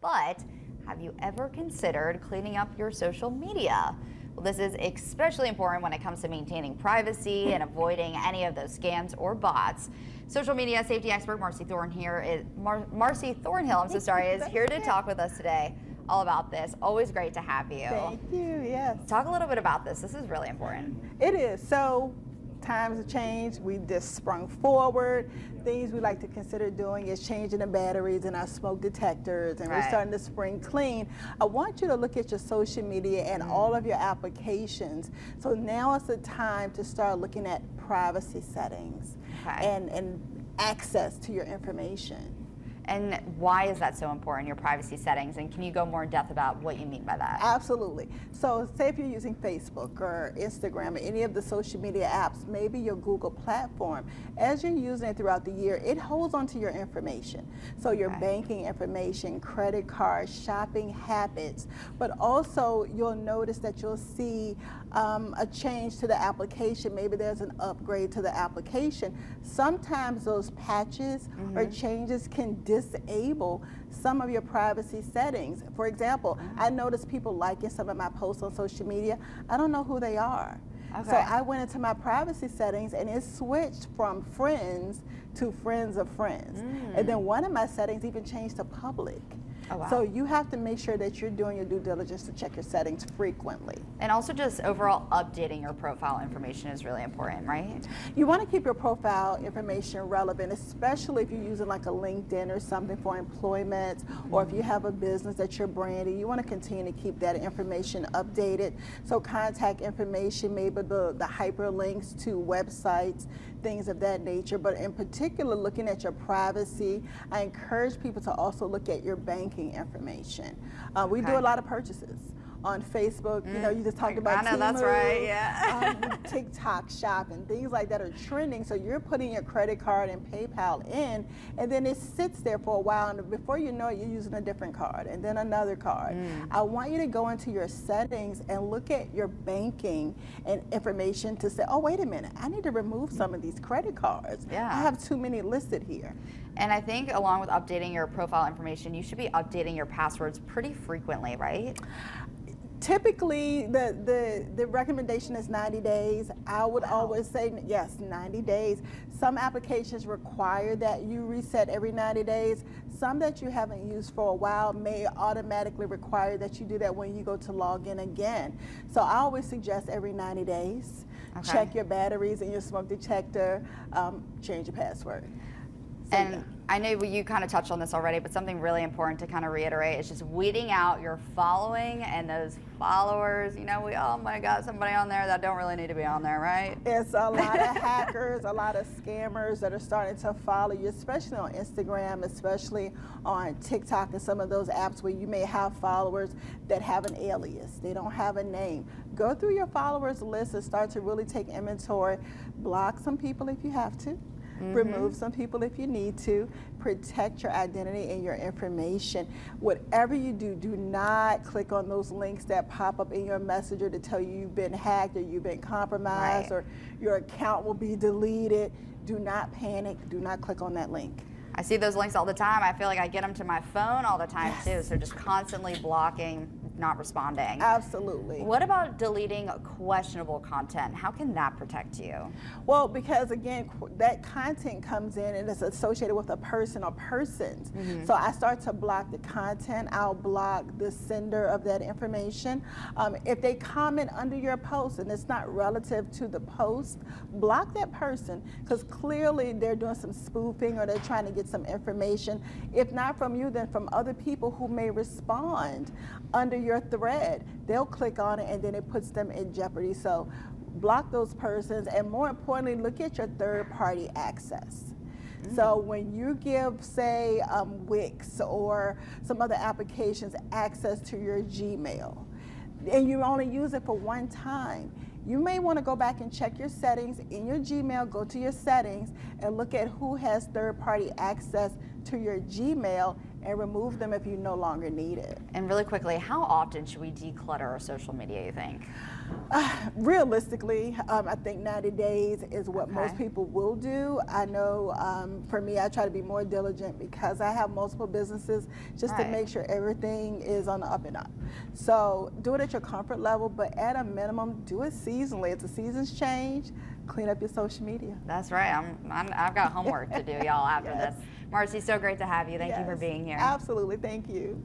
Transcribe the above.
but have you ever considered cleaning up your social media? Well, this is especially important when it comes to maintaining privacy and avoiding any of those scams or bots. Social media safety expert Marcy Thornhill is here to talk with us today all about this. Always great to have you. Thank you, yes. Talk a little bit about this. This is really important. It is. So times have changed. We just sprung forward. Things we like to consider doing is changing the batteries in our smoke detectors, and we're starting to spring clean. I want you to look at your social media and all of your applications. So now is the time to start looking at privacy settings and access to your information. And why is that so important, your privacy settings? And can you go more in depth about what you mean by that? Absolutely. So say if you're using Facebook or Instagram or any of the social media apps, maybe your Google platform, as you're using it throughout the year, it holds onto your information. So your banking information, credit cards, shopping habits, but also you'll notice that you'll see a change to the application. Maybe there's an upgrade to the application. Sometimes those patches or changes can disable some of your privacy settings. For example, I notice people liking some of my posts on social media. I don't know who they are. So I went into my privacy settings and it switched from friends to friends of friends. And then one of my settings even changed to public. So you have to make sure that you're doing your due diligence to check your settings frequently. And also just overall updating your profile information is really important, right? You want to keep your profile information relevant, especially if you're using like a LinkedIn or something for employment, or if you have a business that you're branding, you want to continue to keep that information updated. So contact information, maybe the hyperlinks to websites, things of that nature. But in particular, looking at your privacy, I encourage people to also look at your banking information. We do a lot of purchases on Facebook. You know, you just talked about I know, that's right, yeah. TikTok shop and things like that are trending. So you're putting your credit card and PayPal in, and then it sits there for a while, and before you know it, you're using a different card and then another card. I want you to go into your settings and look at your banking and information to say, oh, wait a minute, I need to remove some of these credit cards. I have too many listed here. And I think along with updating your profile information, you should be updating your passwords pretty frequently, right? Typically, the recommendation is 90 days. I would always say, yes, 90 days. Some applications require that you reset every 90 days. Some that you haven't used for a while may automatically require that you do that when you go to log in again. So I always suggest every 90 days. Check your batteries in your smoke detector, change your password. So, and I know you kind of touched on this already, but something really important to kind of reiterate is just weeding out your following and those followers. You know, we all might got somebody on there that don't really need to be on there, right? It's a lot of hackers, a lot of scammers that are starting to follow you, especially on Instagram, especially on TikTok and some of those apps where you may have followers that have an alias. They don't have a name. Go through your followers list and start to really take inventory. Block some people if you have to. Remove some people if you need to. Protect your identity and your information. Whatever you do, do not click on those links that pop up in your messenger to tell you you've been hacked or you've been compromised or your account will be deleted. Do not panic. Do not click on that link. I see those links all the time. I feel like I get them to my phone all the time too, so just constantly blocking, not responding. Absolutely. What about deleting questionable content? How can that protect you? Well, because again, that content comes in and it's associated with a person or persons. So I start to block the content. I'll block the sender of that information. If they comment under your post and it's not relative to the post, block that person, because clearly they're doing some spoofing or they're trying to get some information. If not from you, then from other people who may respond under your thread. They'll click on it and then it puts them in jeopardy. So block those persons, and more importantly, look at your third-party access. So when you give, say, Wix or some other applications access to your Gmail, and you only use it for one time, you may want to go back and check your settings in your Gmail, go to your settings and look at who has third-party access to your Gmail and remove them if you no longer need it. And really quickly, how often should we declutter our social media, you think? Realistically, I think 90 days is what Okay. most people will do. I know for me, I try to be more diligent because I have multiple businesses just to Right. make sure everything is on the up and up. So do it at your comfort level, but at a minimum, do it seasonally. If the seasons change, clean up your social media. That's right. I've got homework to do, y'all, after Yes. this. Marcy, so great to have you. Thank you for Yes, being here. Absolutely. Thank you.